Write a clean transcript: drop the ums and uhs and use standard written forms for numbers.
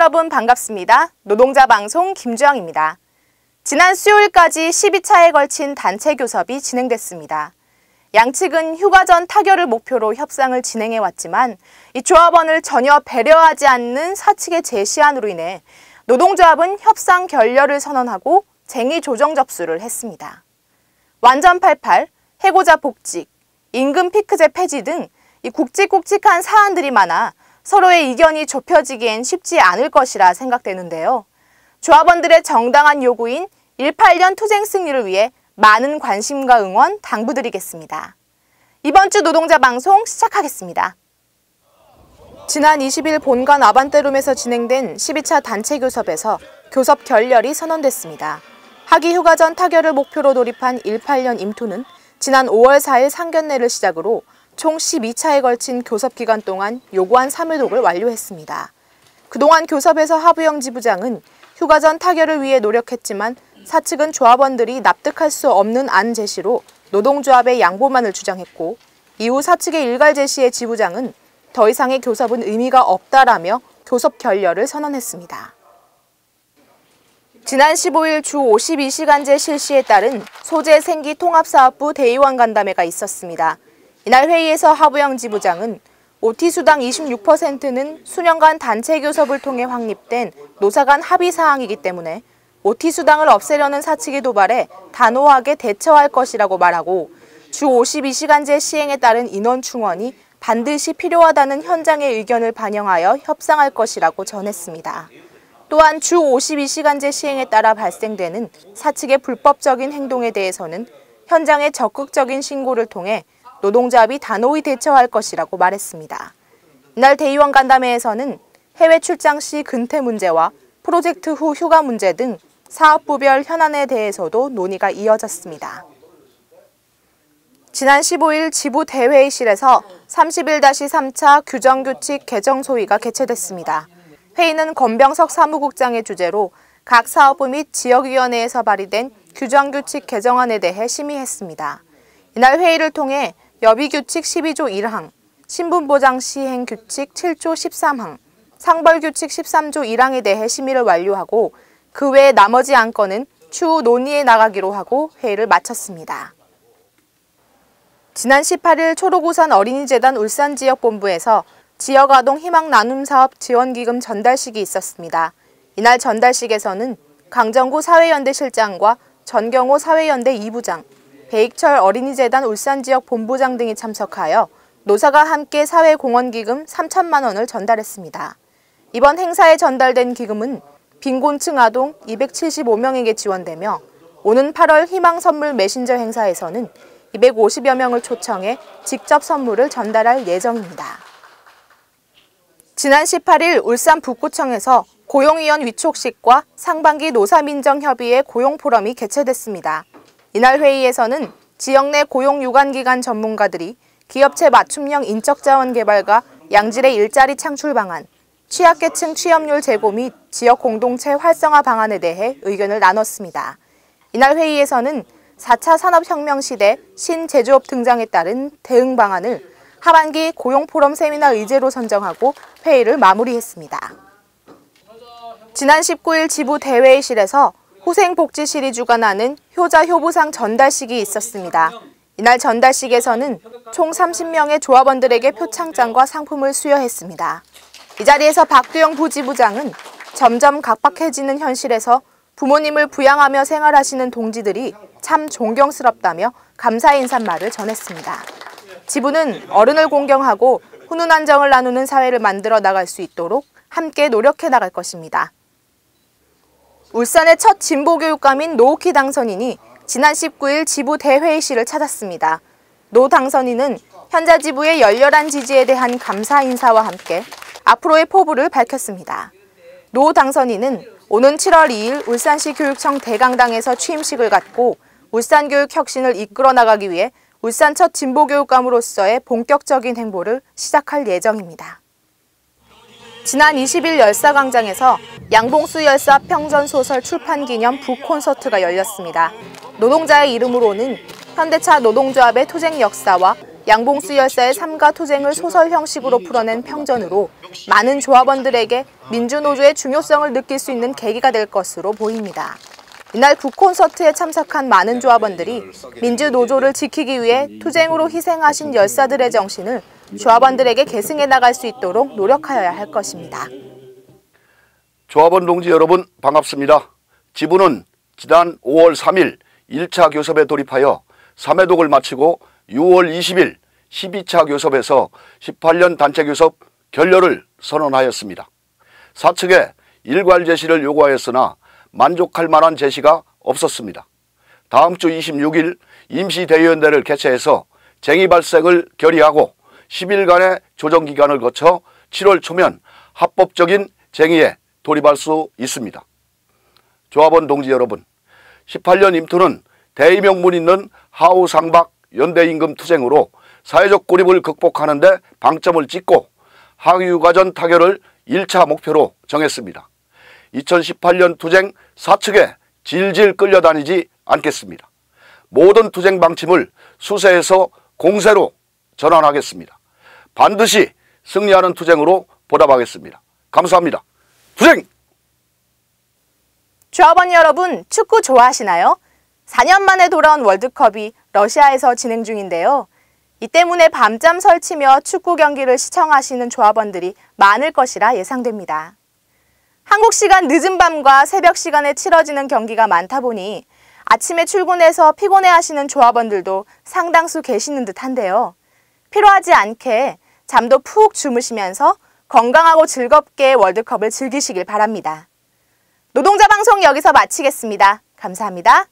여러분 반갑습니다. 노동자 방송 김주영입니다. 지난 수요일까지 12차에 걸친 단체 교섭이 진행됐습니다. 양측은 휴가 전 타결을 목표로 협상을 진행해왔지만 이 조합원을 전혀 배려하지 않는 사측의 제시안으로 인해 노동조합은 협상 결렬을 선언하고 쟁의 조정 접수를 했습니다. 완전 88, 해고자 복직, 임금 피크제 폐지 등 이 굵직굵직한 사안들이 많아 서로의 이견이 좁혀지기엔 쉽지 않을 것이라 생각되는데요. 조합원들의 정당한 요구인 18년 투쟁 승리를 위해 많은 관심과 응원 당부드리겠습니다. 이번 주 노동자 방송 시작하겠습니다. 지난 20일 본관 아반떼룸에서 진행된 12차 단체 교섭에서 교섭 결렬이 선언됐습니다. 하기 휴가 전 타결을 목표로 돌입한 18년 임토는 지난 5월 4일 상견례를 시작으로 총 12차에 걸친 교섭 기간 동안 요구한 사무독을 완료했습니다. 그동안 교섭에서 하부영 지부장은 휴가 전 타결을 위해 노력했지만 사측은 조합원들이 납득할 수 없는 안 제시로 노동조합의 양보만을 주장했고, 이후 사측의 일괄 제시에 지부장은 더 이상의 교섭은 의미가 없다라며 교섭 결렬을 선언했습니다. 지난 15일 주 52시간제 실시에 따른 소재생기통합사업부 대의원 간담회가 있었습니다. 이날 회의에서 하부영 지부장은 OT수당 26%는 수년간 단체 교섭을 통해 확립된 노사 간 합의 사항이기 때문에 OT수당을 없애려는 사측의 도발에 단호하게 대처할 것이라고 말하고, 주 52시간제 시행에 따른 인원 충원이 반드시 필요하다는 현장의 의견을 반영하여 협상할 것이라고 전했습니다. 또한 주 52시간제 시행에 따라 발생되는 사측의 불법적인 행동에 대해서는 현장의 적극적인 신고를 통해 노동조합이 단호히 대처할 것이라고 말했습니다. 이날 대의원 간담회에서는 해외 출장 시 근태 문제와 프로젝트 후 휴가 문제 등 사업부별 현안에 대해서도 논의가 이어졌습니다. 지난 15일 지부 대회의실에서 31-3차 규정규칙 개정 소위가 개최됐습니다. 회의는 권병석 사무국장의 주재로 각 사업부 및 지역위원회에서 발의된 규정규칙 개정안에 대해 심의했습니다. 이날 회의를 통해 여비규칙 12조 1항, 신분보장 시행 규칙 7조 13항, 상벌규칙 13조 1항에 대해 심의를 완료하고 그 외 나머지 안건은 추후 논의해 나가기로 하고 회의를 마쳤습니다. 지난 18일 초록우산 어린이재단 울산지역본부에서 지역아동 희망나눔사업 지원기금 전달식이 있었습니다. 이날 전달식에서는 강정구 사회연대 실장과 전경호 사회연대 2부장, 배익철 어린이재단 울산지역 본부장 등이 참석하여 노사가 함께 사회공헌기금 3천만 원을 전달했습니다. 이번 행사에 전달된 기금은 빈곤층 아동 275명에게 지원되며 오는 8월 희망선물 메신저 행사에서는 250여 명을 초청해 직접 선물을 전달할 예정입니다. 지난 18일 울산 북구청에서 고용위원 위촉식과 상반기 노사민정협의회 고용포럼이 개최됐습니다. 이날 회의에서는 지역 내 고용 유관기관 전문가들이 기업체 맞춤형 인적자원 개발과 양질의 일자리 창출 방안, 취약계층 취업률 제고 및 지역 공동체 활성화 방안에 대해 의견을 나눴습니다. 이날 회의에서는 4차 산업혁명 시대 신제조업 등장에 따른 대응 방안을 하반기 고용포럼 세미나 의제로 선정하고 회의를 마무리했습니다. 지난 19일 지부 대회의실에서 후생복지실이 주관하는 효자효부상 전달식이 있었습니다. 이날 전달식에서는 총 30명의 조합원들에게 표창장과 상품을 수여했습니다. 이 자리에서 박두영 부지부장은 점점 각박해지는 현실에서 부모님을 부양하며 생활하시는 동지들이 참 존경스럽다며 감사 인사말을 전했습니다. 지부는 어른을 공경하고 훈훈한 정을 나누는 사회를 만들어 나갈 수 있도록 함께 노력해 나갈 것입니다. 울산의 첫 진보교육감인 노욱희 당선인이 지난 19일 지부 대회의실을 찾았습니다. 노 당선인은 현자 지부의 열렬한 지지에 대한 감사 인사와 함께 앞으로의 포부를 밝혔습니다. 노 당선인은 오는 7월 2일 울산시 교육청 대강당에서 취임식을 갖고 울산교육 혁신을 이끌어 나가기 위해 울산 첫 진보교육감으로서의 본격적인 행보를 시작할 예정입니다. 지난 20일 열사광장에서 양봉수 열사 평전소설 출판기념 북콘서트가 열렸습니다. 노동자의 이름으로는 현대차 노동조합의 투쟁 역사와 양봉수 열사의 삶과 투쟁을 소설 형식으로 풀어낸 평전으로 많은 조합원들에게 민주노조의 중요성을 느낄 수 있는 계기가 될 것으로 보입니다. 이날 북콘서트에 참석한 많은 조합원들이 민주노조를 지키기 위해 투쟁으로 희생하신 열사들의 정신을 조합원들에게 계승해 나갈 수 있도록 노력하여야 할 것입니다. 조합원 동지 여러분 반갑습니다. 지부는 지난 5월 3일 1차 교섭에 돌입하여 3회독을 마치고 6월 20일 12차 교섭에서 18년 단체 교섭 결렬을 선언하였습니다. 사측에 일괄 제시를 요구하였으나 만족할 만한 제시가 없었습니다. 다음 주 26일 임시대의원대를 개최해서 쟁의 발생을 결의하고 10일간의 조정기간을 거쳐 7월 초면 합법적인 쟁의에 돌입할 수 있습니다. 조합원 동지 여러분, 18년 임투는 대의명분 있는 하우상박 연대임금 투쟁으로 사회적 고립을 극복하는 데 방점을 찍고 하위휴가전 타결을 1차 목표로 정했습니다. 2018년 투쟁 사측에 질질 끌려다니지 않겠습니다. 모든 투쟁 방침을 수세에서 공세로 전환하겠습니다. 반드시 승리하는 투쟁으로 보답하겠습니다. 감사합니다. 투쟁! 조합원 여러분, 축구 좋아하시나요? 4년 만에 돌아온 월드컵이 러시아에서 진행 중인데요. 이 때문에 밤잠 설치며 축구 경기를 시청하시는 조합원들이 많을 것이라 예상됩니다. 한국 시간 늦은 밤과 새벽 시간에 치러지는 경기가 많다 보니 아침에 출근해서 피곤해하시는 조합원들도 상당수 계시는 듯한데요. 피로하지 않게 잠도 푹 주무시면서 건강하고 즐겁게 월드컵을 즐기시길 바랍니다. 노동자 방송 여기서 마치겠습니다. 감사합니다.